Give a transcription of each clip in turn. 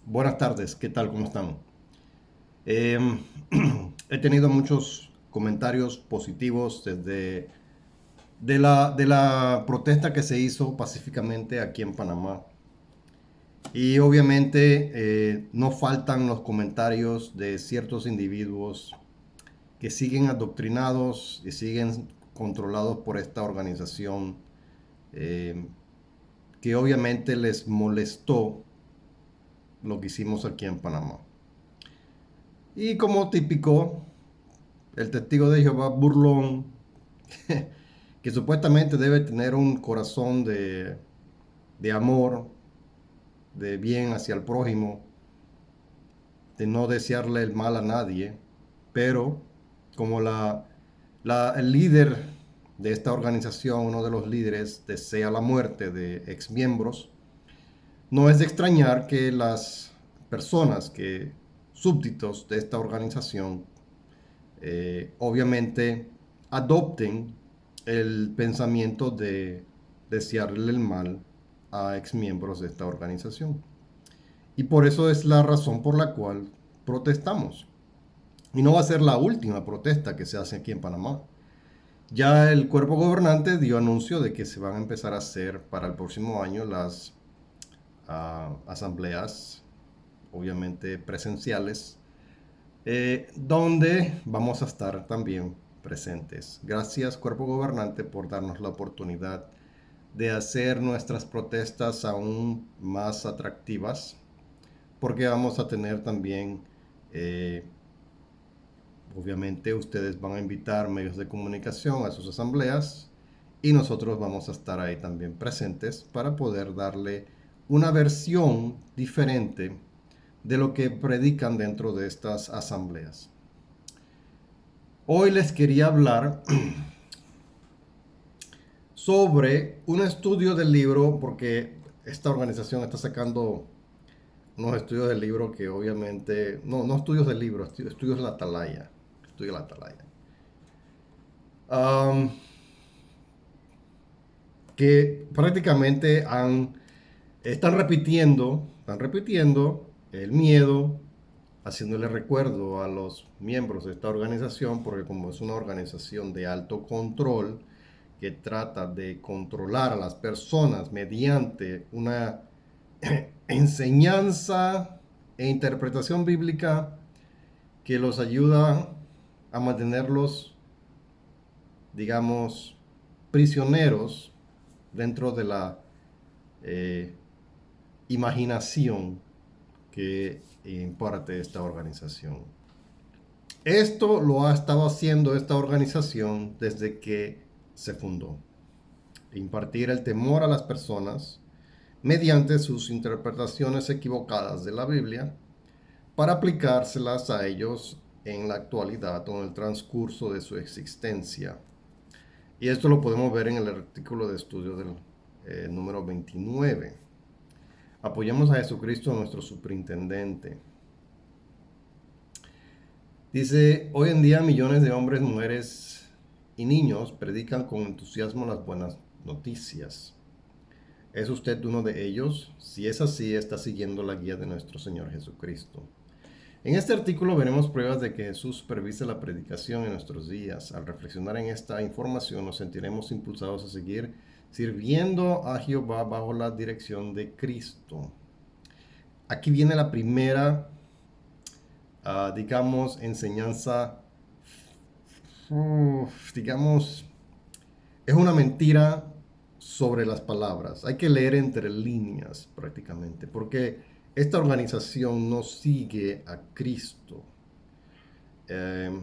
Buenas tardes, ¿qué tal? ¿Cómo están? Em, He tenido muchos comentarios positivos de la protesta que se hizo pacíficamente aquí en Panamá. Y obviamente no faltan los comentarios de ciertos individuos que siguen adoctrinados y siguen controlados por esta organización, em, que obviamente les molestó lo que hicimos aquí en Panamá. Y como típico, el testigo de Jehová burlón, que supuestamente debe tener un corazón de amor, de bien hacia el prójimo, de no desearle el mal a nadie, pero como el líder de esta organización, uno de los líderes, desea la muerte de exmiembros, no es de extrañar que las personas súbditos de esta organización, obviamente adopten el pensamiento de desearle el mal a exmiembros de esta organización. Y por eso es la razón por la cual protestamos. Y no va a ser la última protesta que se hace aquí en Panamá. Ya el cuerpo gobernante dio anuncio de que se van a empezar a hacer para el próximo año las asambleas, obviamente presenciales, donde vamos a estar también presentes. Gracias, cuerpo gobernante, por darnos la oportunidad de hacer nuestras protestas aún más atractivas, porque vamos a tener también, eh, obviamente ustedes van a invitar medios de comunicación a sus asambleas y nosotros vamos a estar ahí también presentes para poder darle una versión diferente de lo que predican dentro de estas asambleas. Hoy les quería hablar sobre un estudio del libro, porque esta organización está sacando unos estudios del libro que obviamente, no estudios del libro, estudios de la Atalaya. Estudios de la Atalaya. Um, que prácticamente están repitiendo el miedo, haciéndole recuerdo a los miembros de esta organización, porque como es una organización de alto control que trata de controlar a las personas mediante una enseñanza e interpretación bíblica que los ayuda a mantenerlos, digamos, prisioneros dentro de la eh, imaginación que imparte esta organización. Esto lo ha estado haciendo esta organización desde que se fundó. Impartir el temor a las personas mediante sus interpretaciones equivocadas de la Biblia para aplicárselas a ellos en la actualidad o en el transcurso de su existencia. Y esto lo podemos ver en el artículo de estudio del número 29. Apoyamos a Jesucristo, nuestro superintendente. Dice, hoy en día millones de hombres, mujeres y niños predican con entusiasmo las buenas noticias. ¿Es usted uno de ellos? Si es así, está siguiendo la guía de nuestro Señor Jesucristo. En este artículo veremos pruebas de que Jesús supervisa la predicación en nuestros días. Al reflexionar en esta información nos sentiremos impulsados a seguir sirviendo a Jehová bajo la dirección de Cristo. Aquí viene la primera, digamos, enseñanza, digamos, es una mentira sobre las palabras. Hay que leer entre líneas prácticamente, porque esta organización no sigue a Cristo. Eh,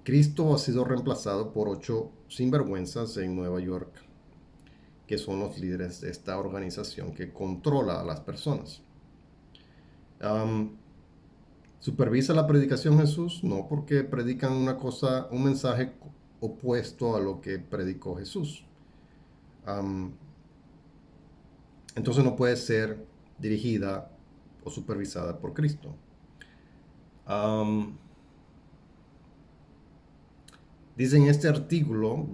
Cristo ha sido reemplazado por 8 sinvergüenzas en Nueva York, que son los líderes de esta organización que controla a las personas. ¿Supervisa la predicación Jesús? No, porque predican una cosa, un mensaje opuesto a lo que predicó Jesús. Entonces no puede ser dirigida o supervisada por Cristo. Dice en este artículo,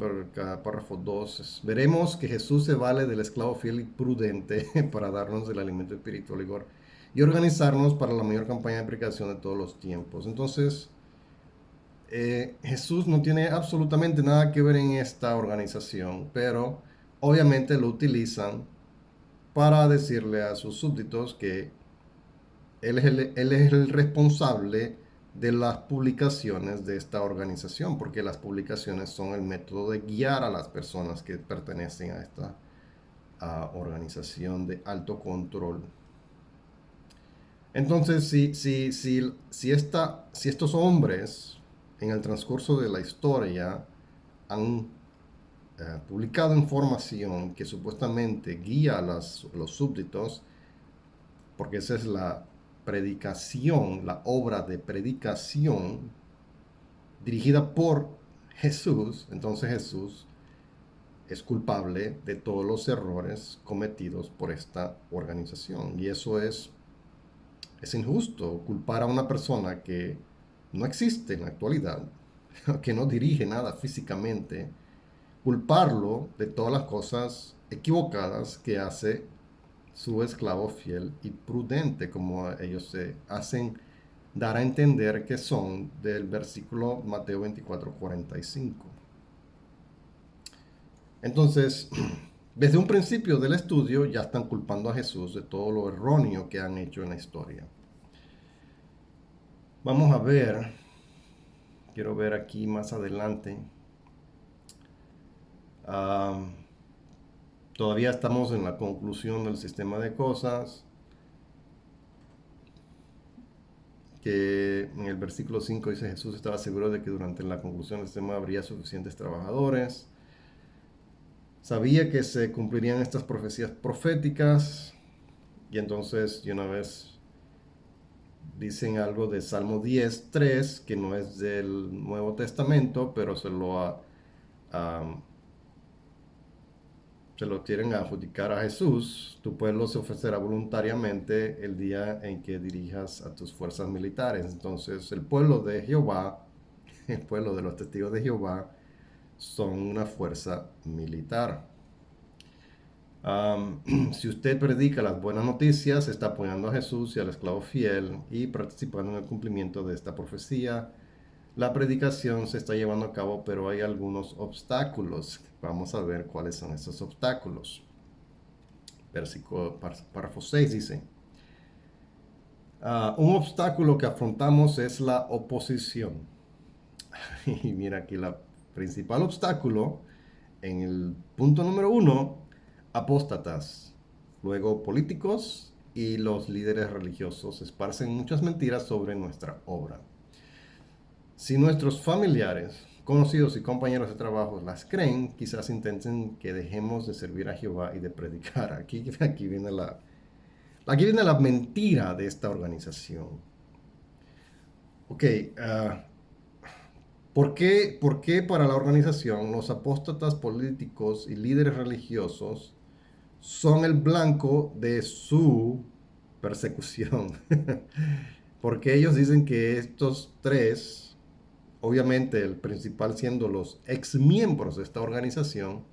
párrafo 2, veremos que Jesús se vale del esclavo fiel y prudente para darnos el alimento espiritual. y organizarnos para la mayor campaña de predicación de todos los tiempos. Entonces, Jesús no tiene absolutamente nada que ver en esta organización, pero obviamente lo utilizan para decirle a sus súbditos que él es el responsable de las publicaciones de esta organización, porque las publicaciones son el método de guiar a las personas que pertenecen a esta organización de alto control. Entonces, si estos hombres en el transcurso de la historia han publicado información que supuestamente guía a los súbditos, porque esa es la predicación, la obra de predicación dirigida por Jesús, entonces Jesús es culpable de todos los errores cometidos por esta organización. Y eso es injusto, culpar a una persona que no existe en la actualidad, que no dirige nada físicamente, culparlo de todas las cosas equivocadas que hace su esclavo fiel y prudente, como ellos se hacen dar a entender que son del versículo Mateo 24:45. Entonces, desde un principio del estudio ya están culpando a Jesús de todo lo erróneo que han hecho en la historia. Vamos a ver, quiero ver aquí más adelante. Todavía estamos en la conclusión del sistema de cosas, que en el versículo 5 dice: Jesús estaba seguro de que durante la conclusión del sistema habría suficientes trabajadores. Sabía que se cumplirían estas profecías proféticas, y entonces de una vez dicen algo de Salmo 10:3, que no es del Nuevo Testamento, pero se lo quieren adjudicar a Jesús. Tu pueblo se ofrecerá voluntariamente el día en que dirijas a tus fuerzas militares. Entonces, el pueblo de Jehová, el pueblo de los testigos de Jehová, son una fuerza militar. Si usted predica las buenas noticias, está apoyando a Jesús y al esclavo fiel y participando en el cumplimiento de esta profecía. La predicación se está llevando a cabo, pero hay algunos obstáculos. Vamos a ver cuáles son esos obstáculos. Versículo, párrafo 6 dice: un obstáculo que afrontamos es la oposición. Y mira aquí el principal obstáculo en el punto número 1: apóstatas. Luego, políticos y los líderes religiosos esparcen muchas mentiras sobre nuestra obra. Si nuestros familiares, conocidos y compañeros de trabajo las creen, quizás intenten que dejemos de servir a Jehová y de predicar. Aquí viene la mentira de esta organización. Ok, ¿por qué para la organización los apóstatas políticos y líderes religiosos son el blanco de su persecución? Porque ellos dicen que estos tres, obviamente el principal siendo los ex miembros de esta organización,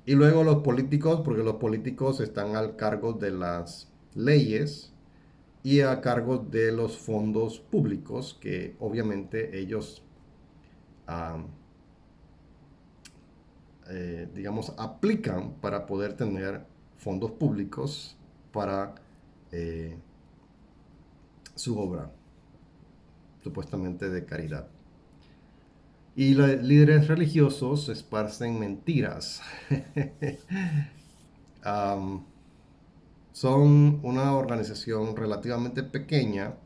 y luego los políticos, porque los políticos están al cargo de las leyes y a cargo de los fondos públicos que obviamente ellos, digamos, aplican para poder tener fondos públicos para su obra, supuestamente de caridad. Y los líderes religiosos esparcen mentiras. Son una organización relativamente pequeña.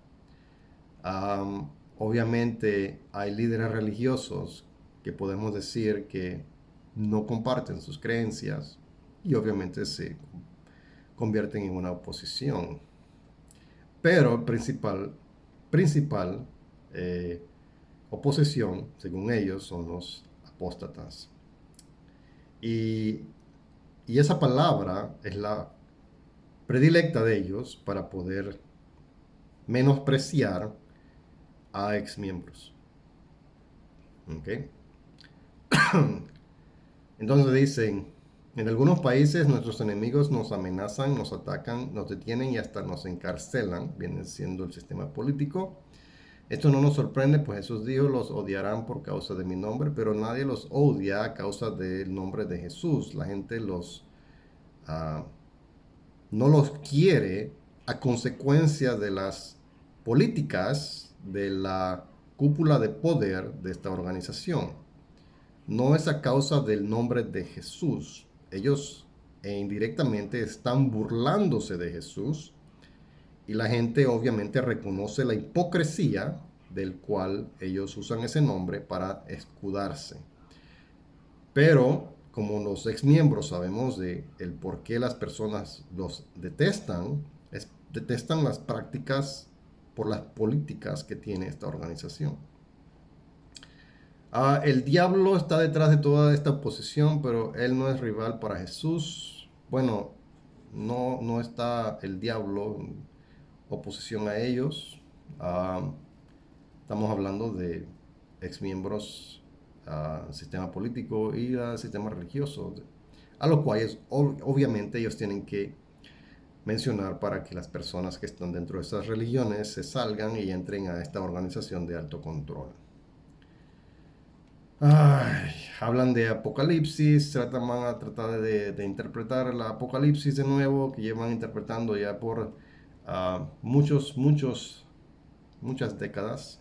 Obviamente hay líderes religiosos que podemos decir que no comparten sus creencias y obviamente se convierten en una oposición. Pero el principal oposición, según ellos, son los apóstatas. Y esa palabra es la predilecta de ellos para poder menospreciar a exmiembros. ¿Ok? Entonces dicen, En algunos países nuestros enemigos nos amenazan, nos atacan, nos detienen y hasta nos encarcelan, viene siendo el sistema político. Esto no nos sorprende, pues Jesús dijo, los odiarán por causa de mi nombre, pero nadie los odia a causa del nombre de Jesús. La gente ah, no los quiere a consecuencia de las políticas de la cúpula de poder de esta organización. No es a causa del nombre de Jesús. Ellos indirectamente están burlándose de Jesús y la gente obviamente reconoce la hipocresía del cual ellos usan ese nombre para escudarse. Pero como los ex miembros sabemos de el por qué las personas los detestan, detestan las prácticas por las políticas que tiene esta organización. El diablo está detrás de toda esta oposición, pero él no es rival para Jesús. Bueno, no está el diablo en oposición a ellos. Ah, Estamos hablando de exmiembros al sistema político y al sistema religioso, a los cuales obviamente ellos tienen que mencionar para que las personas que están dentro de esas religiones se salgan y entren a esta organización de alto control. Ay, hablan de Apocalipsis, van a tratar de interpretar el Apocalipsis de nuevo, que llevan interpretando ya por muchas décadas.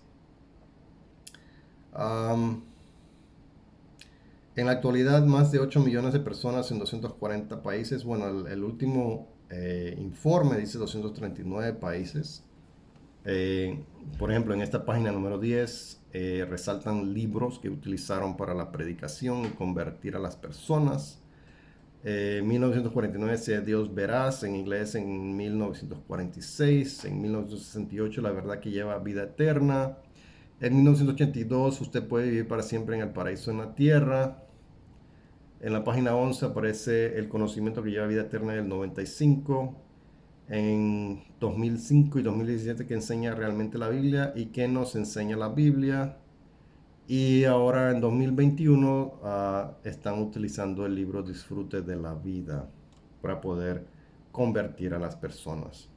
En la actualidad, más de 8 millones de personas en 240 países. Bueno, el último informe dice 239 países. Por ejemplo, en esta página número 10 resaltan libros que utilizaron para la predicación y convertir a las personas. 1949, Sea Dios Veraz, en inglés en 1946. En 1968, La Verdad que Lleva Vida Eterna. En 1982, Usted puede vivir para siempre en el paraíso en la tierra. En la página 11 aparece El conocimiento que lleva vida eterna del 95. En 2005 y 2017 que enseña realmente la Biblia y que nos enseña la Biblia. Y ahora en 2021 están utilizando el libro Disfrute de la Vida para poder convertir a las personas.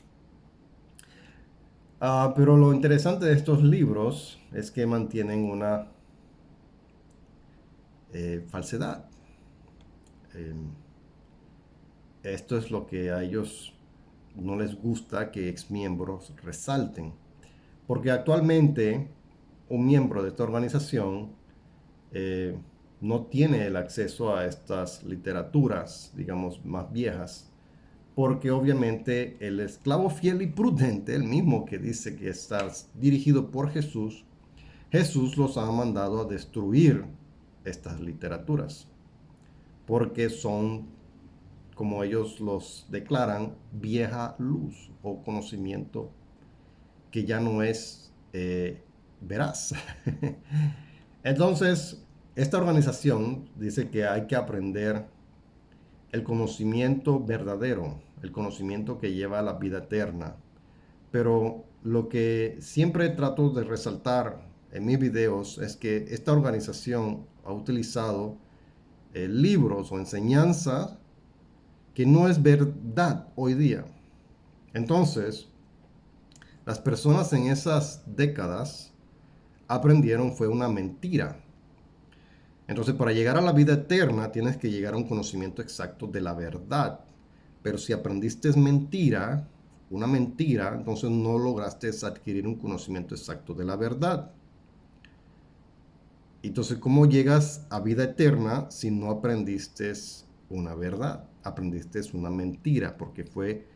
Pero lo interesante de estos libros es que mantienen una falsedad. Esto es lo que a ellos no les gusta que exmiembros resalten. Porque actualmente un miembro de esta organización no tiene el acceso a estas literaturas, digamos, más viejas. Porque obviamente el esclavo fiel y prudente, el mismo que dice que está dirigido por Jesús, Jesús los ha mandado a destruir estas literaturas. Porque son, como ellos los declaran, vieja luz o conocimiento que ya no es veraz. Entonces, esta organización dice que hay que aprender el conocimiento verdadero, el conocimiento que lleva a la vida eterna. Pero lo que siempre trato de resaltar en mis videos es que esta organización ha utilizado libros o enseñanzas que no es verdad hoy día. Entonces, las personas en esas décadas aprendieron fue una mentira. Entonces, para llegar a la vida eterna tienes que llegar a un conocimiento exacto de la verdad. Pero si aprendiste mentira, una mentira, entonces no lograste adquirir un conocimiento exacto de la verdad. Entonces, ¿cómo llegas a vida eterna si no aprendiste una verdad? Aprendiste una mentira porque fue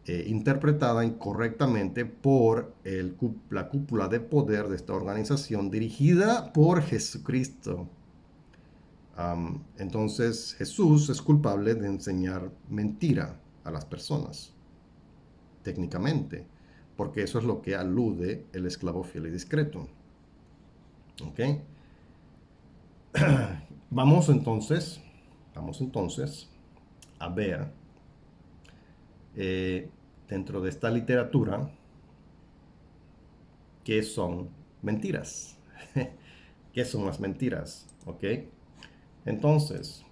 interpretada incorrectamente por la cúpula de poder de esta organización dirigida por Jesucristo. Entonces Jesús es culpable de enseñar mentira a las personas, técnicamente, porque eso es lo que alude el esclavo fiel y discreto. ¿Ok? Vamos entonces a ver dentro de esta literatura qué son mentiras. ¿Qué son las mentiras? ¿Ok? Entonces,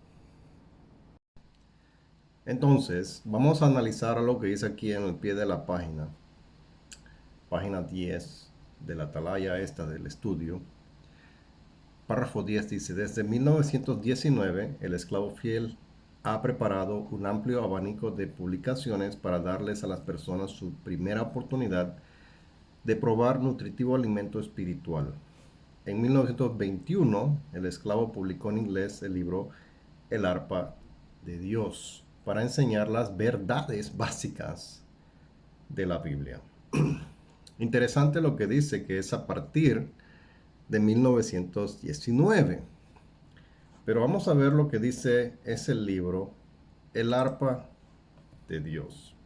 Entonces, vamos a analizar lo que dice aquí en el pie de la página 10 de la atalaya esta del estudio. Párrafo 10 dice, desde 1919, el esclavo fiel ha preparado un amplio abanico de publicaciones para darles a las personas su primera oportunidad de probar nutritivo alimento espiritual. En 1921, el esclavo publicó en inglés el libro El arpa de Dios para enseñar las verdades básicas de la Biblia. Interesante lo que dice, que es a partir de 1919. Pero vamos a ver lo que dice ese libro, El arpa de Dios.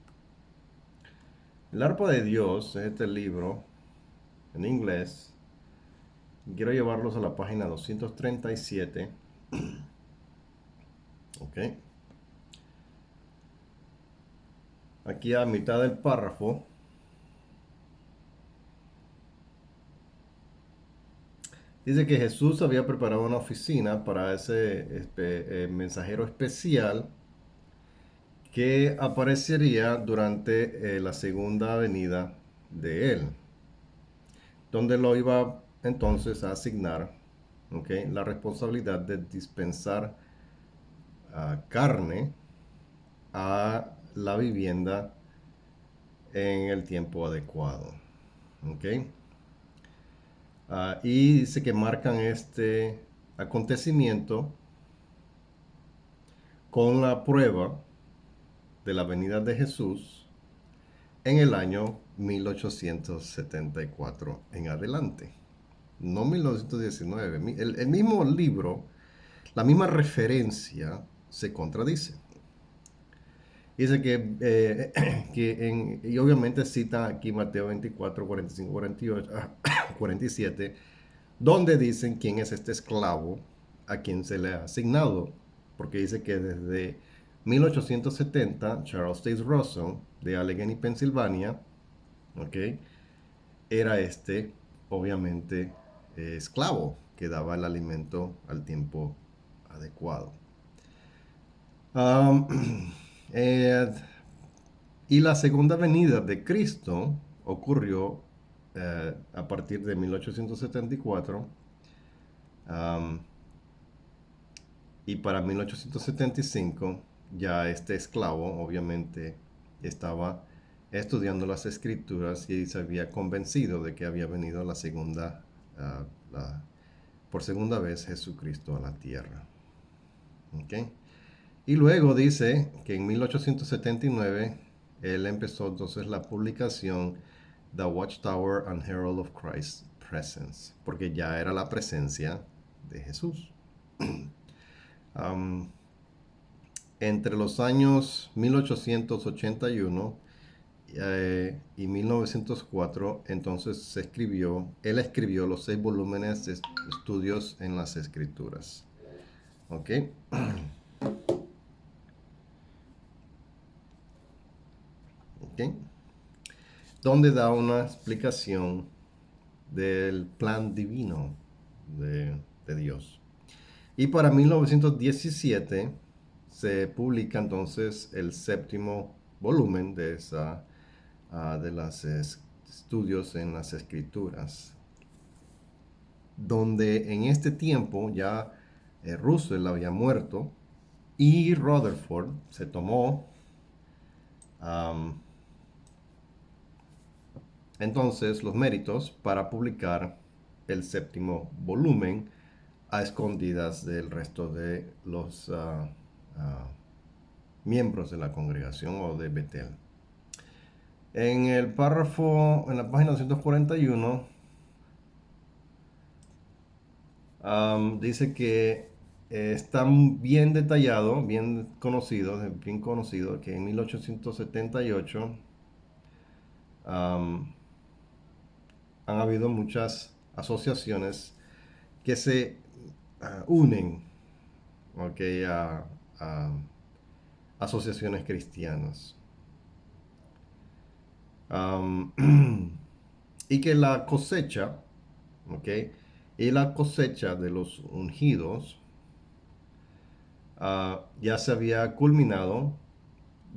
El arpa de Dios es este libro en inglés. Quiero llevarlos a la página 237. Ok. Aquí a mitad del párrafo dice que Jesús había preparado una oficina para ese mensajero especial que aparecería durante la segunda venida de él, donde lo iba entonces a asignar, ¿okay?, la responsabilidad de dispensar carne a la vivienda en el tiempo adecuado. ¿Okay? Y dice que marcan este acontecimiento con la prueba de la venida de Jesús en el año 1874 en adelante. No 1919. El mismo libro, la misma referencia se contradice. Dice y obviamente cita aquí Mateo 24, 45, 48, 47, donde dicen quién es este esclavo a quien se le ha asignado. Porque dice que desde 1870, Charles Taze Russell, de Allegheny, Pensilvania, ¿okay?, era obviamente, esclavo que daba el alimento al tiempo adecuado. Eh, y la segunda venida de Cristo ocurrió a partir de 1874, y para 1875 ya este esclavo obviamente estaba estudiando las escrituras y se había convencido de que había venido por segunda vez Jesucristo a la tierra. ¿Okay? Y luego dice que en 1879 él empezó entonces la publicación The Watchtower and Herald of Christ's Presence, porque ya era la presencia de Jesús. Entre los años 1881 y 1904, entonces él escribió los 6 volúmenes de estudios en las escrituras. ¿Ok? ¿Ok? Donde da una explicación del plan divino de Dios. Y para 1917 se publica entonces el 7º volumen de los estudios en las escrituras, donde en este tiempo ya Russell había muerto y Rutherford se tomó entonces los méritos para publicar el 7º volumen a escondidas del resto de los miembros de la congregación o de Betel. En el párrafo, en la página 241, dice que está bien detallado, bien conocido, que en 1878 han habido muchas asociaciones que se unen, ¿okay?, a asociaciones cristianas. Y que la cosecha, ¿okay?, y la cosecha de los ungidos ya se había culminado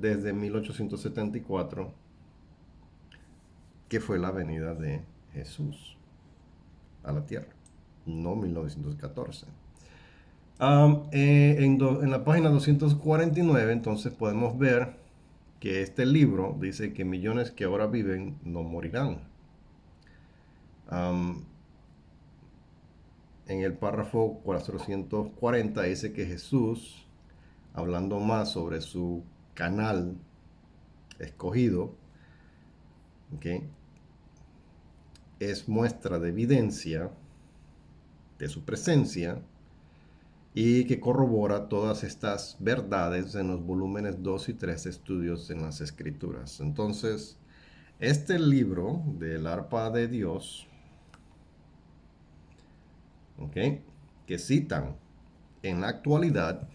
desde 1874, que fue la venida de Jesús a la tierra, no 1914. En la página 249 entonces podemos ver que este libro dice que millones que ahora viven no morirán. Um, en el párrafo 440 dice que Jesús, hablando más sobre su canal escogido, ¿okay?, es muestra de evidencia de su presencia y que corrobora todas estas verdades en los volúmenes 2 y 3 de Estudios en las Escrituras. Entonces, este libro del Arpa de Dios, ¿okay?, que citan en la actualidad,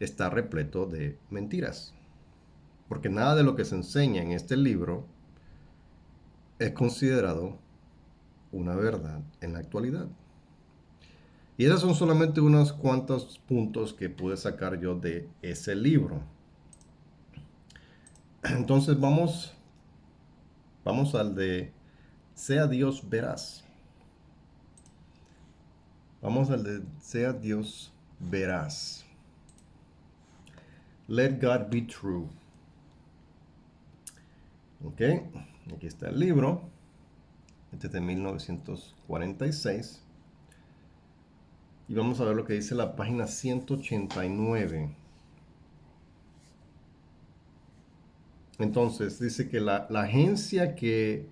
está repleto de mentiras. Porque nada de lo que se enseña en este libro es considerado una verdad en la actualidad. Y esos son solamente unos cuantos puntos que pude sacar yo de ese libro. Entonces vamos al de Sea Dios veraz. Vamos al de Sea Dios veraz. Let God be true. Ok, aquí está el libro. Este es de 1946. Y vamos a ver lo que dice la página 189. Entonces, dice que la agencia que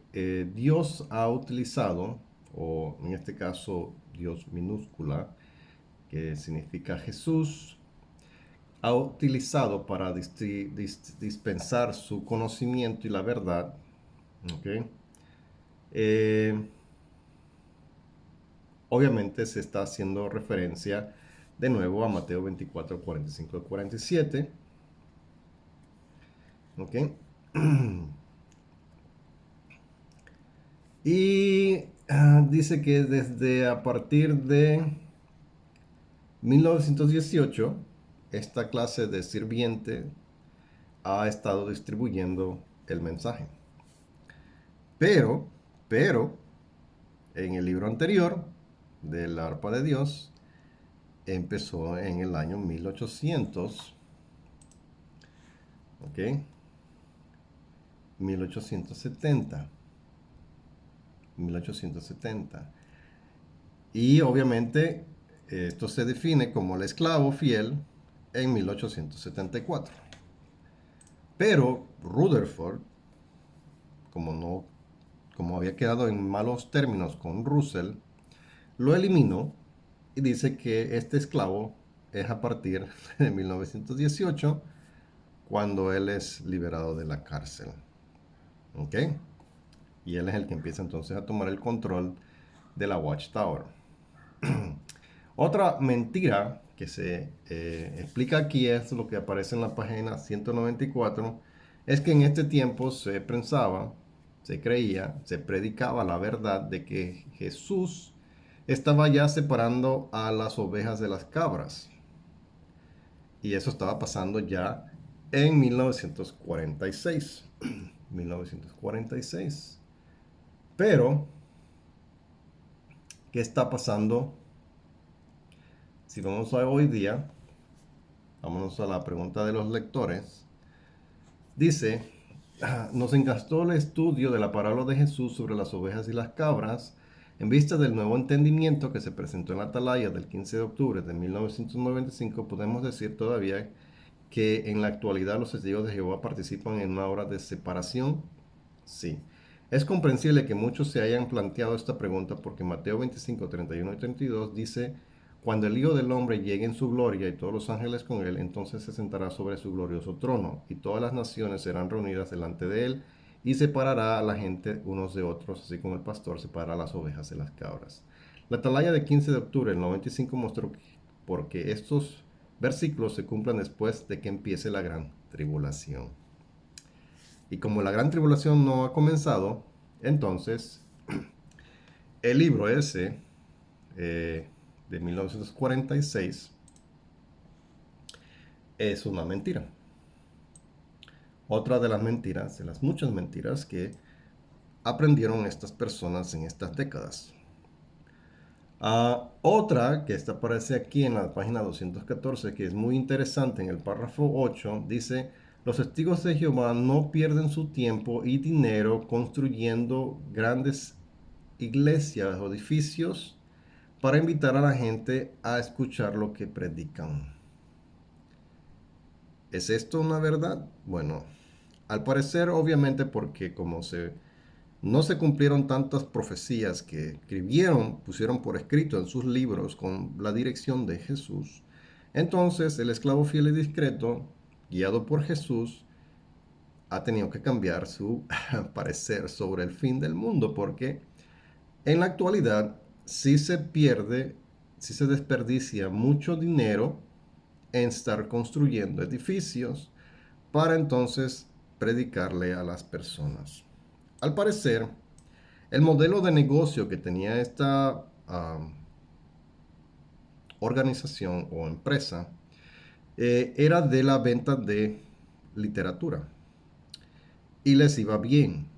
Dios ha utilizado, o en este caso Dios minúscula, que significa Jesús, ha utilizado para dispensar su conocimiento y la verdad, ¿okay? Obviamente se está haciendo referencia de nuevo a Mateo 24, 45 y 47. ¿Ok? Y dice que desde a partir de 1918, esta clase de sirviente ha estado distribuyendo el mensaje. Pero, en el libro anterior del Arpa de Dios, empezó en el año 1800, ¿ok? 1870. 1870. Y obviamente esto se define como el esclavo fiel en 1874. Pero Rutherford, como había quedado en malos términos con Russell, lo eliminó y dice que este esclavo es a partir de 1918, cuando él es liberado de la cárcel. ¿Ok? Y él es el que empieza entonces a tomar el control de la Watchtower. Otra mentira que se explica aquí es lo que aparece en la página 194, es que en este tiempo se pensaba, se creía, se predicaba la verdad de que Jesús estaba ya separando a las ovejas de las cabras. Y eso estaba pasando ya en 1946. 1946. Pero, ¿qué está pasando? Si vamos a hoy día, vámonos a la pregunta de los lectores. Dice, nos encantó el estudio de la parábola de Jesús sobre las ovejas y las cabras en vista del nuevo entendimiento que se presentó en la Atalaya del 15 de octubre de 1995. Podemos decir todavía que en la actualidad los testigos de Jehová participan en una obra de separación. Sí. Es comprensible que muchos se hayan planteado esta pregunta porque Mateo 25, 31 y 32 dice, cuando el Hijo del Hombre llegue en su gloria y todos los ángeles con él, entonces se sentará sobre su glorioso trono y todas las naciones serán reunidas delante de él y separará a la gente unos de otros, así como el pastor separa las ovejas de las cabras. La atalaya de 15 de octubre del 95 mostró porque estos versículos se cumplan después de que empiece la gran tribulación. Y como la gran tribulación no ha comenzado, entonces el libro ese de 1946 es una mentira. Otra de las mentiras, de las muchas mentiras que aprendieron estas personas en estas décadas. Otra que aparece aquí en la página 214, que es muy interesante, en el párrafo 8, dice: los testigos de Jehová no pierden su tiempo y dinero construyendo grandes iglesias o edificios para invitar a la gente a escuchar lo que predican. ¿Es esto una verdad? Bueno, al parecer, obviamente, porque no se cumplieron tantas profecías que escribieron, pusieron por escrito en sus libros con la dirección de Jesús. Entonces el esclavo fiel y discreto, guiado por Jesús, ha tenido que cambiar su parecer sobre el fin del mundo, porque en la actualidad sí se pierde, sí se desperdicia mucho dinero en estar construyendo edificios para entonces predicarle a las personas. Al parecer, el modelo de negocio que tenía esta organización o empresa era de la venta de literatura y les iba bien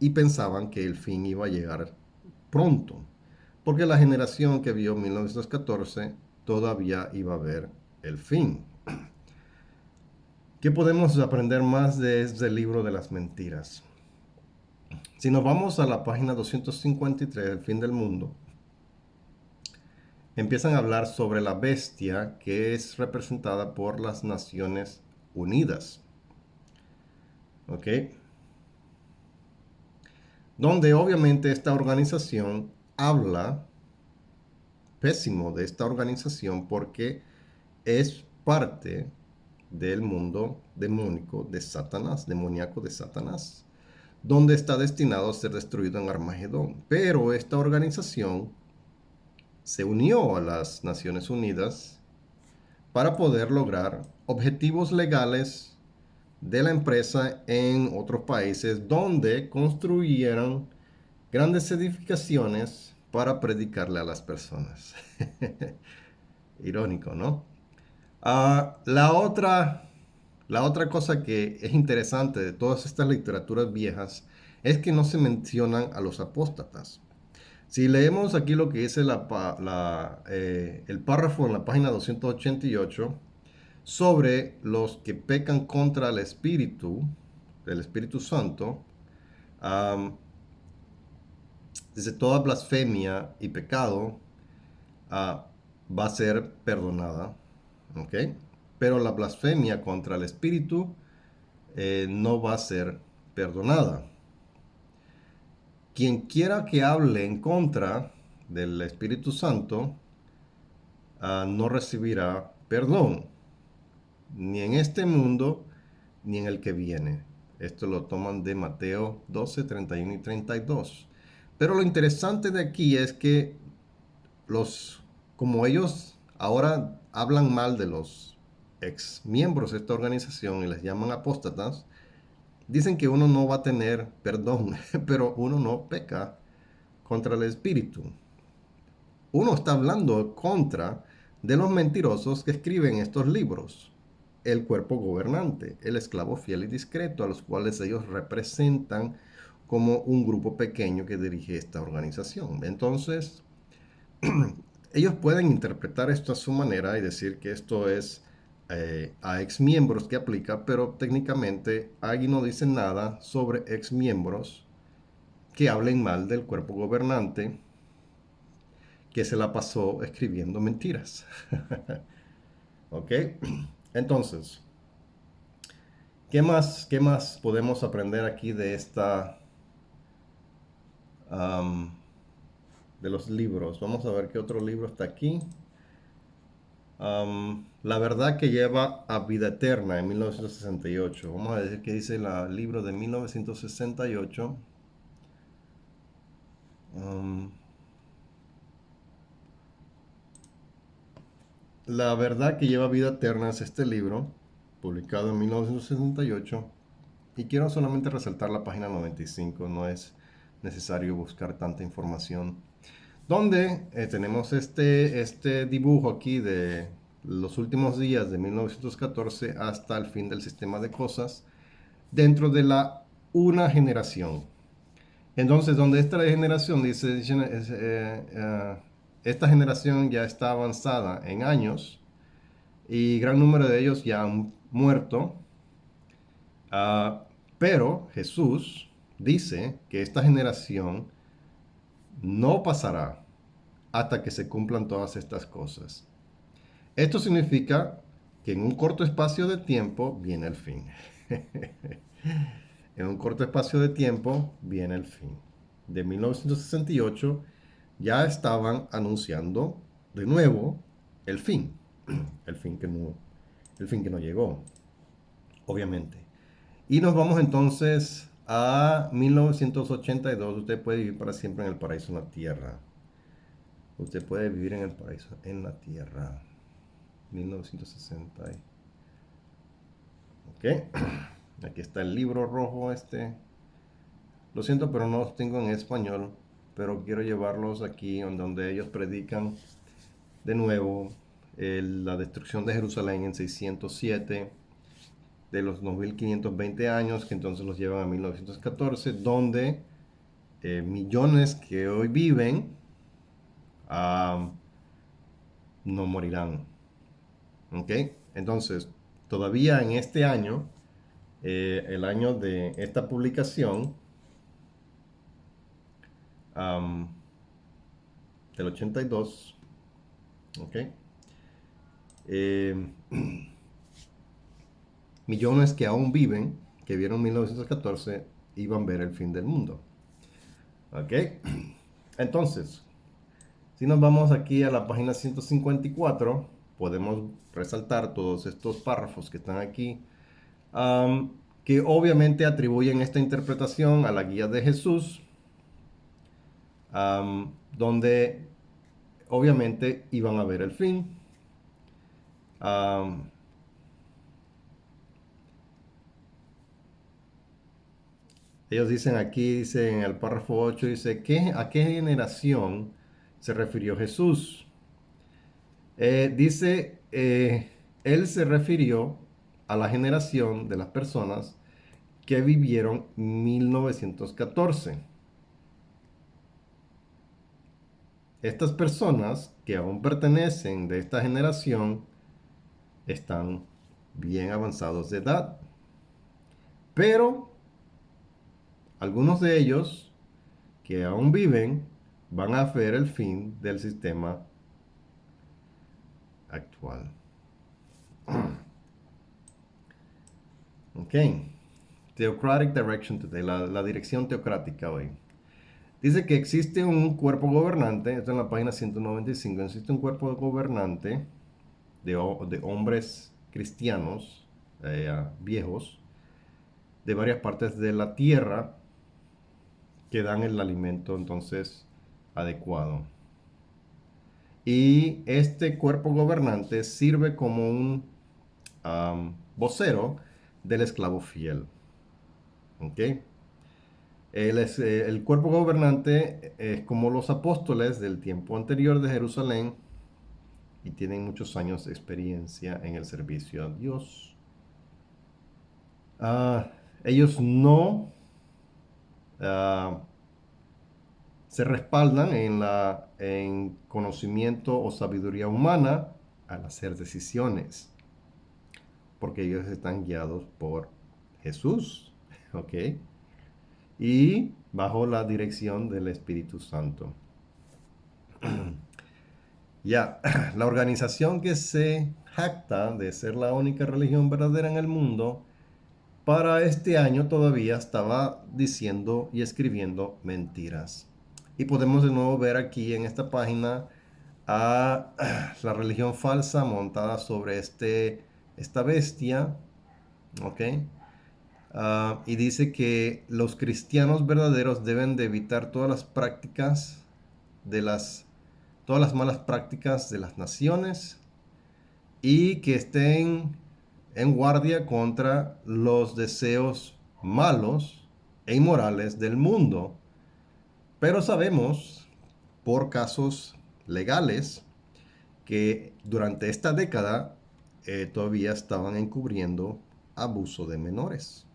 y pensaban que el fin iba a llegar pronto, porque la generación que vio 1914 todavía iba a ver el fin. ¿Qué podemos aprender más de este libro de las mentiras? Si nos vamos a la página 253, El fin del mundo, empiezan a hablar sobre la bestia que es representada por las Naciones Unidas. ¿Ok? Donde obviamente esta organización habla pésimo de esta organización porque es parte del mundo demónico de Satanás, demoníaco de Satanás, donde está destinado a ser destruido en Armagedón. Pero esta organización se unió a las Naciones Unidas para poder lograr objetivos legales de la empresa en otros países donde construyeran grandes edificaciones para predicarle a las personas. Irónico, ¿no? La otra cosa que es interesante de todas estas literaturas viejas es que no se mencionan a los apóstatas. Si leemos aquí lo que dice el párrafo en la página 288 sobre los que pecan contra el Espíritu Santo, dice: toda blasfemia y pecado va a ser perdonada, ¿ok? Pero la blasfemia contra el Espíritu no va a ser perdonada. Quien quiera que hable en contra del Espíritu Santo no recibirá perdón, ni en este mundo, ni en el que viene. Esto lo toman de Mateo 12, 31 y 32. Pero lo interesante de aquí es que como ellos ahora hablan mal de los ex miembros de esta organización y les llaman apóstatas, dicen que uno no va a tener perdón, pero uno no peca contra el Espíritu. Uno está hablando contra de los mentirosos que escriben estos libros, el cuerpo gobernante, el esclavo fiel y discreto, a los cuales ellos representan como un grupo pequeño que dirige esta organización. Entonces, ellos pueden interpretar esto a su manera y decir que esto es a ex miembros que aplica, pero técnicamente ahí no dice nada sobre ex miembros que hablen mal del cuerpo gobernante que se la pasó escribiendo mentiras. ¿Ok? Entonces, qué más podemos aprender aquí de de los libros? Vamos a ver qué otro libro está aquí. La verdad que lleva a vida eterna, en 1968. Vamos a decir que dice el libro de 1968. La verdad que lleva vida eterna es este libro, publicado en 1968. Y quiero solamente resaltar la página 95, no es necesario buscar tanta información. Donde tenemos este dibujo aquí de los últimos días de 1914 hasta el fin del sistema de cosas, dentro de la una generación. Entonces, donde esta generación dice, esta generación ya está avanzada en años y gran número de ellos ya han muerto. Pero Jesús dice que esta generación no pasará hasta que se cumplan todas estas cosas. Esto significa que en un corto espacio de tiempo viene el fin. En un corto espacio de tiempo viene el fin. De 1968 ya estaban anunciando de nuevo el fin. El fin que no llegó, obviamente. Y nos vamos entonces a 1982. Usted puede vivir para siempre en el paraíso en la tierra. Usted puede vivir en el paraíso en la tierra. 1960. Ok. Aquí está el libro rojo este. Lo siento, pero no los tengo en español. Pero quiero llevarlos aquí donde ellos predican de nuevo la destrucción de Jerusalén en 607. De los 2520 años, que entonces los llevan a 1914, donde millones que hoy viven no morirán. ¿Ok? Entonces, todavía en este año, el año de esta publicación, del 82, ¿ok? Millones que aún viven, que vieron 1914, iban a ver el fin del mundo. ¿Ok? Entonces, si nos vamos aquí a la página 154, podemos resaltar todos estos párrafos que están aquí, que obviamente atribuyen esta interpretación a la guía de Jesús, donde obviamente iban a ver el fin. Ellos dicen aquí, dice en el párrafo 8, dice, ¿a qué generación se refirió Jesús? Dice, él se refirió a la generación de las personas que vivieron 1914. Estas personas que aún pertenecen de esta generación están bien avanzados de edad. Pero algunos de ellos que aún viven van a ver el fin del sistema actual. Ok. Theocratic Direction Today, la dirección teocrática hoy. Dice que existe un cuerpo gobernante, esto en la página 195, existe un cuerpo gobernante de hombres cristianos, viejos, de varias partes de la tierra, que dan el alimento entonces adecuado. Y este cuerpo gobernante sirve como un vocero del esclavo fiel. ¿Ok? El cuerpo gobernante es como los apóstoles del tiempo anterior de Jerusalén y tienen muchos años de experiencia en el servicio a Dios. Ellos no se respaldan en conocimiento o sabiduría humana al hacer decisiones, porque ellos están guiados por Jesús, ¿ok? Y bajo la dirección del Espíritu Santo. Ya, la organización que se jacta de ser la única religión verdadera en el mundo, para este año todavía estaba diciendo y escribiendo mentiras. Y podemos de nuevo ver aquí en esta página a la religión falsa montada sobre esta bestia, ¿ok? Y dice que los cristianos verdaderos deben de evitar todas las prácticas todas las malas prácticas de las naciones y que estén en guardia contra los deseos malos e inmorales del mundo. Pero sabemos por casos legales que durante esta década todavía estaban encubriendo abuso de menores.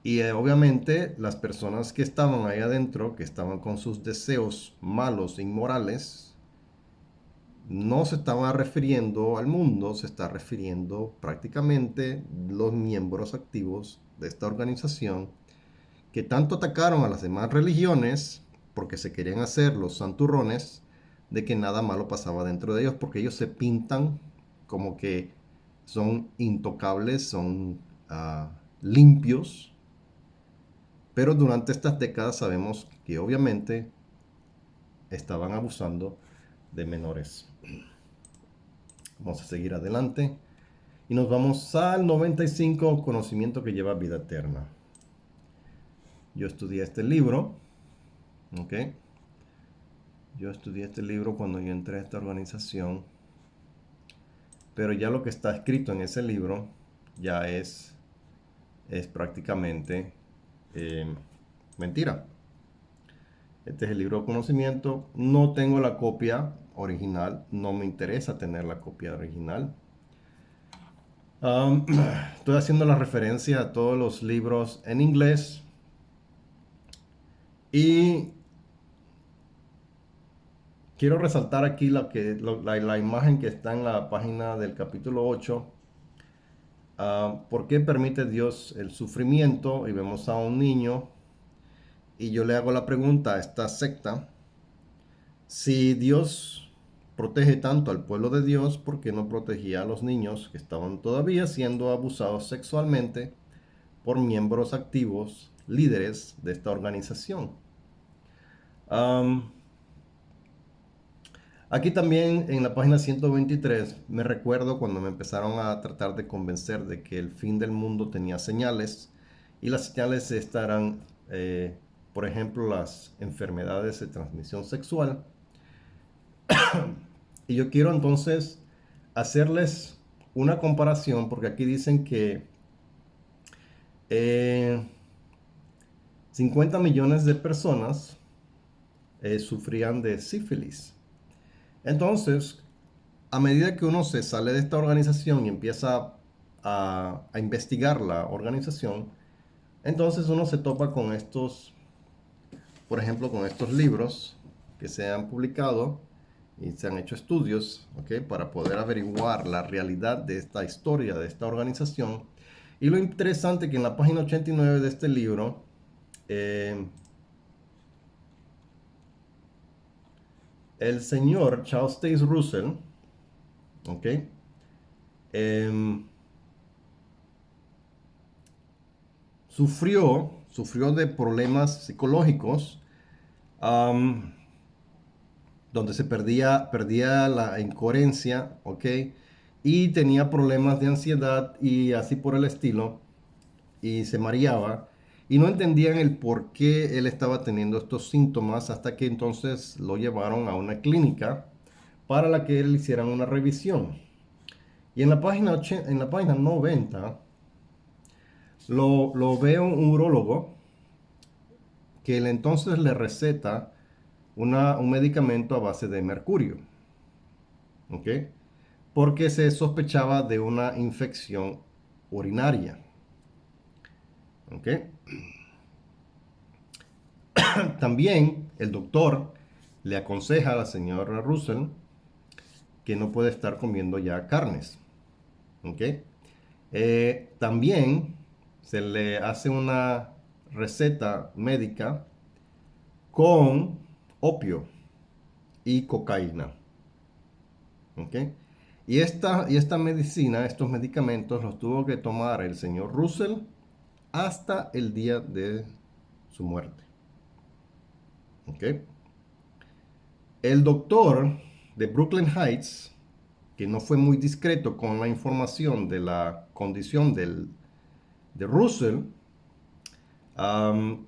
Y obviamente las personas que estaban ahí adentro, que estaban con sus deseos malos, inmorales, no se estaba refiriendo al mundo, se está refiriendo prácticamente los miembros activos de esta organización que tanto atacaron a las demás religiones porque se querían hacer los santurrones de que nada malo pasaba dentro de ellos porque ellos se pintan como que son intocables, son limpios, pero durante estas décadas sabemos que obviamente estaban abusando de menores. Vamos a seguir adelante y nos vamos al 95, conocimiento que lleva vida eterna. Yo estudié este libro, ¿ok? Yo estudié este libro cuando yo entré a esta organización, pero ya lo que está escrito en ese libro ya es prácticamente mentira. Este es el libro de conocimiento. No tengo la copia original, no me interesa tener la copia original. Um, Estoy haciendo la referencia a todos los libros en inglés y quiero resaltar aquí la imagen que está en la página del capítulo 8. ¿Por qué permite Dios el sufrimiento? Y vemos a un niño y yo le hago la pregunta a esta secta: si Dios protege tanto al pueblo de Dios, ¿por qué no protegía a los niños que estaban todavía siendo abusados sexualmente por miembros activos, líderes de esta organización? Aquí también en la página 123 me recuerdo cuando me empezaron a tratar de convencer de que el fin del mundo tenía señales, y las señales estarán, por ejemplo, las enfermedades de transmisión sexual. Y yo quiero entonces hacerles una comparación porque aquí dicen que 50 millones de personas sufrían de sífilis. Entonces, a medida que uno se sale de esta organización y empieza a investigar la organización, entonces uno se topa con estos, por ejemplo, con estos libros que se han publicado y se han hecho estudios, ¿ok?, para poder averiguar la realidad de esta historia, de esta organización. Y lo interesante que en la página 89 de este libro, el señor Charles Taze Russell, ¿ok?, sufrió de problemas psicológicos, donde se perdía la incoherencia, ¿ok? Y tenía problemas de ansiedad y así por el estilo, y se mareaba, y no entendían el por qué él estaba teniendo estos síntomas hasta que entonces lo llevaron a una clínica para la que le hicieran una revisión. Y en la página 90 lo ve un urólogo que entonces le receta un medicamento a base de mercurio, ¿ok? Porque se sospechaba de una infección urinaria, ¿ok? También el doctor le aconseja a la señora Russell que no puede estar comiendo ya carnes, ¿ok? También se le hace una receta médica con opio y cocaína, ¿ok? Y esta medicina, estos medicamentos los tuvo que tomar el señor Russell hasta el día de su muerte, ¿ok? El doctor de Brooklyn Heights, que no fue muy discreto con la información de la condición de Russell,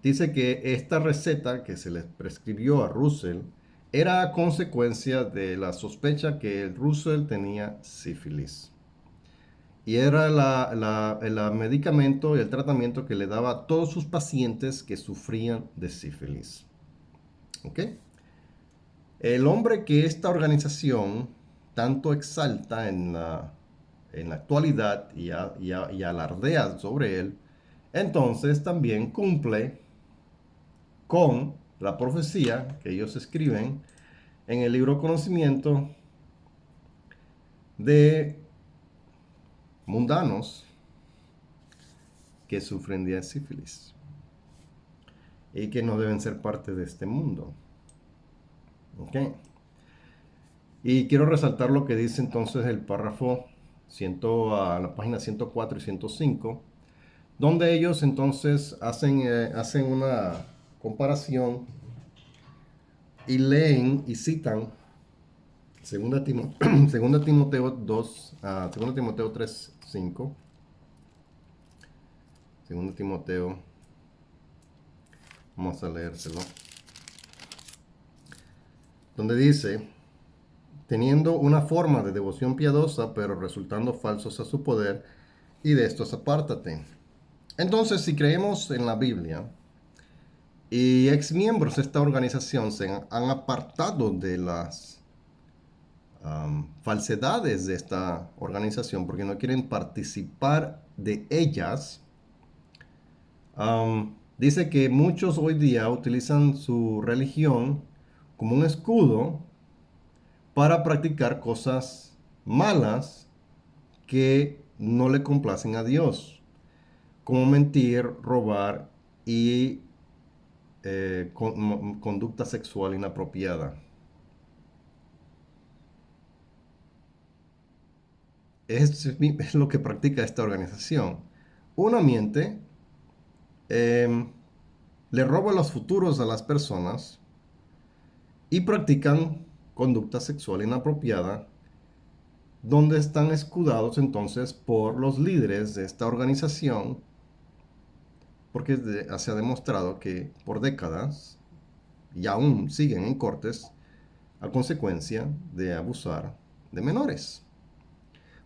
dice que esta receta que se le prescribió a Russell era a consecuencia de la sospecha que Russell tenía sífilis. Y era el medicamento y el tratamiento que le daba a todos sus pacientes que sufrían de sífilis. ¿Ok? El hombre que esta organización tanto exalta en la actualidad y alardea sobre él entonces también cumple con la profecía que ellos escriben en el libro Conocimiento de mundanos que sufren de sífilis y que no deben ser parte de este mundo. ¿Ok? Y quiero resaltar lo que dice entonces el párrafo a la página 104 y 105, donde ellos entonces hacen una comparación y leen y citan segunda Timoteo 2, 2 Timoteo 3, 5, 2 Timoteo, vamos a leérselo, donde dice, teniendo una forma de devoción piadosa, pero resultando falsos a su poder, y de estos apártate. Entonces, si creemos en la Biblia, y exmiembros de esta organización se han apartado de las falsedades de esta organización porque no quieren participar de ellas, dice que muchos hoy día utilizan su religión como un escudo para practicar cosas malas que no le complacen a Dios, como mentir, robar y conducta sexual inapropiada. Es lo que practica esta organización. Una miente, eh, le roba los futuros a las personas y practican conducta sexual inapropiada, donde están escudados entonces por los líderes de esta organización, porque se ha demostrado que por décadas, y aún siguen en cortes, a consecuencia de abusar de menores.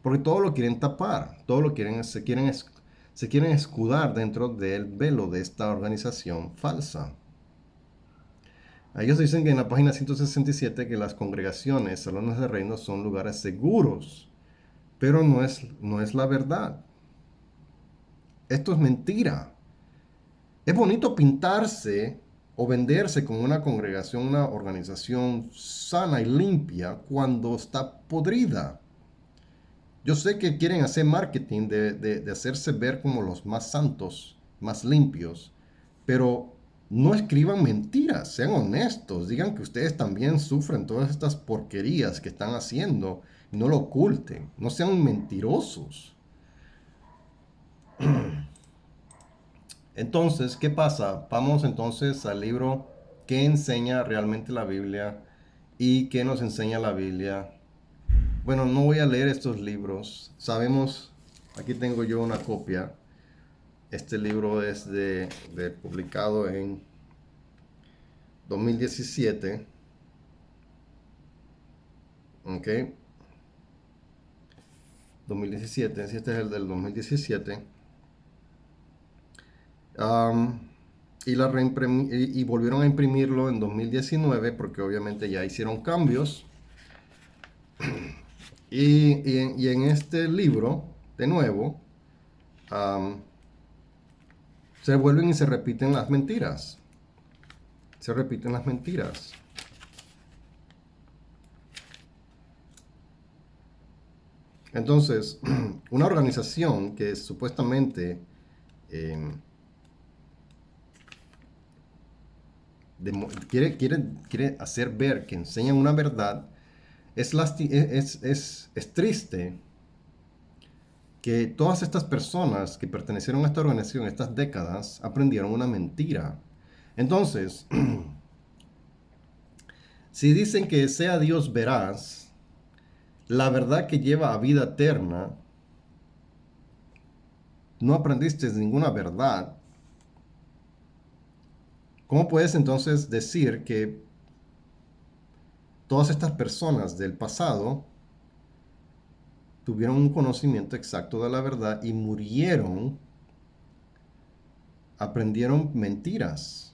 Porque todo lo quieren tapar, todo lo quieren, se quieren escudar dentro del velo de esta organización falsa. Ellos dicen que en la página 167 que las congregaciones, salones de reino, son lugares seguros, pero no es la verdad. Esto es mentira. Es bonito pintarse o venderse como una congregación, una organización sana y limpia cuando está podrida. Yo sé que quieren hacer marketing de hacerse ver como los más santos, más limpios, pero no escriban mentiras, sean honestos, digan que ustedes también sufren todas estas porquerías que están haciendo, y no lo oculten, no sean mentirosos. Entonces, ¿qué pasa? Vamos entonces al libro que enseña realmente la Biblia y qué nos enseña la Biblia. Bueno, no voy a leer estos libros. Sabemos, aquí tengo yo una copia. Este libro es publicado en 2017. ¿Ok? 2017, este es el del 2017. Y volvieron a imprimirlo en 2019 porque obviamente ya hicieron cambios. Y en este libro, de nuevo, se vuelven y se repiten las mentiras. Se repiten las mentiras. Entonces, una organización que supuestamente quiere hacer ver que enseñan una verdad, es triste que todas estas personas que pertenecieron a esta organización estas décadas aprendieron una mentira. Entonces, si dicen que sea Dios veraz, la verdad que lleva a vida eterna, no aprendiste ninguna verdad. ¿Cómo puedes entonces decir que todas estas personas del pasado tuvieron un conocimiento exacto de la verdad y murieron, aprendieron mentiras?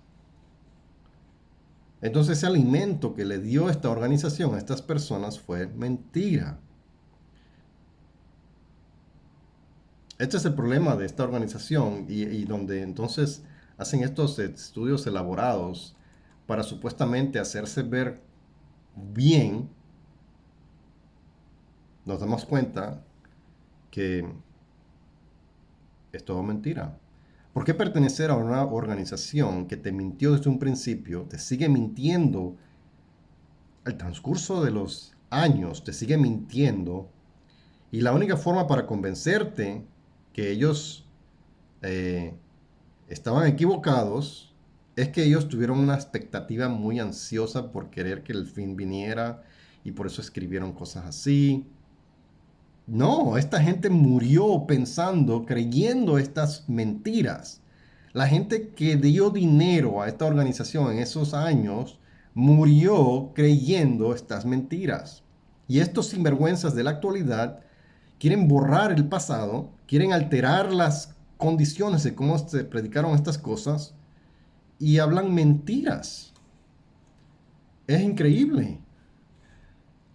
Entonces ese alimento que le dio esta organización a estas personas fue mentira. Este es el problema de esta organización y donde entonces hacen estos estudios elaborados para supuestamente hacerse ver bien, nos damos cuenta que es todo mentira. ¿Por qué pertenecer a una organización que te mintió desde un principio, te sigue mintiendo al transcurso de los años, te sigue mintiendo? Y la única forma para convencerte que ellos eh, estaban equivocados es que ellos tuvieron una expectativa muy ansiosa por querer que el fin viniera y por eso escribieron cosas así. No, esta gente murió pensando, creyendo estas mentiras. La gente que dio dinero a esta organización en esos años murió creyendo estas mentiras. Y estos sinvergüenzas de la actualidad quieren borrar el pasado, quieren alterar las condiciones de cómo se predicaron estas cosas y hablan mentiras. Es increíble.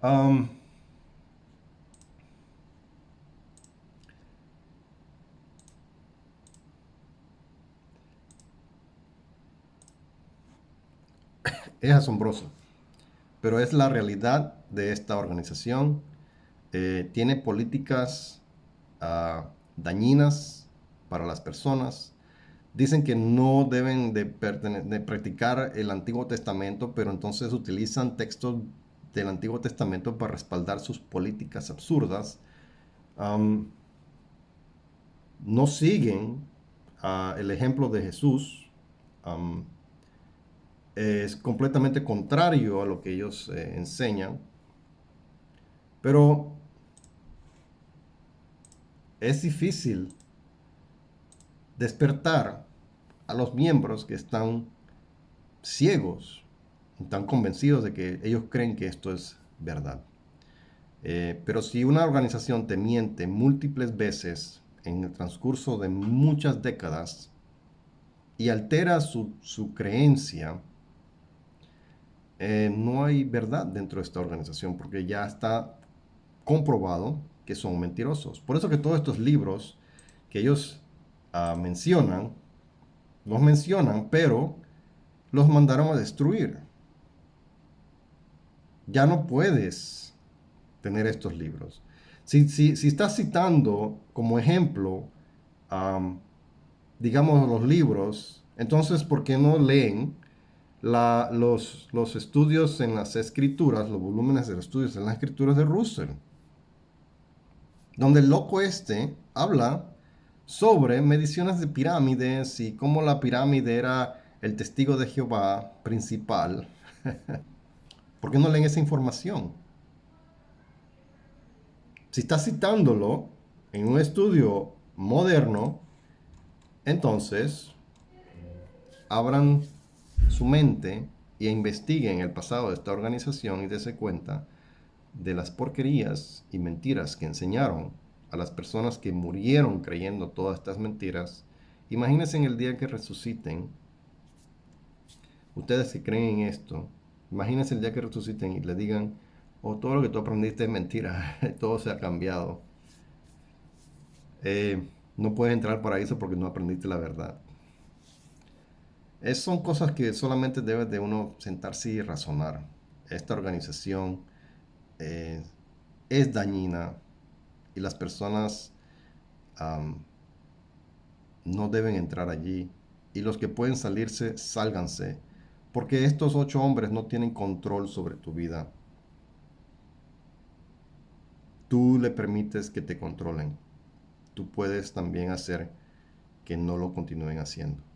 Um, es asombroso, pero es la realidad de esta organización. Tiene políticas dañinas para las personas. Dicen que no deben de practicar el Antiguo Testamento, pero entonces utilizan textos del Antiguo Testamento para respaldar sus políticas absurdas. Um, no siguen el ejemplo de Jesús. Um, es completamente contrario a lo que ellos enseñan. Pero es difícil despertar a los miembros que están ciegos, están convencidos de que ellos creen que esto es verdad. Pero si una organización te miente múltiples veces en el transcurso de muchas décadas y altera su creencia, no hay verdad dentro de esta organización porque ya está comprobado que son mentirosos. Por eso que todos estos libros que ellos mencionan, los mencionan, pero los mandaron a destruir. Ya no puedes tener estos libros. Si estás citando como ejemplo, um, digamos, los libros, entonces, ¿por qué no leen los estudios en las escrituras, los volúmenes de los estudios en las escrituras de Russell? Donde el loco este habla sobre mediciones de pirámides y cómo la pirámide era el testigo de Jehová principal. ¿Por qué no leen esa información? Si está citándolo en un estudio moderno, entonces abran su mente e investiguen el pasado de esta organización y dense cuenta de las porquerías y mentiras que enseñaron a las personas que murieron creyendo todas estas mentiras. Imagínense en el día que resuciten, ustedes que creen en esto, imagínense el día que resuciten y le digan, oh, todo lo que tú aprendiste es mentira, todo se ha cambiado. No puedes entrar al paraíso porque no aprendiste la verdad. Son cosas que solamente debe de uno sentarse y razonar. Esta organización eh, es dañina y las personas um, no deben entrar allí. Y los que pueden salirse, sálganse. Porque estos 8 hombres no tienen control sobre tu vida. Tú le permites que te controlen. Tú puedes también hacer que no lo continúen haciendo.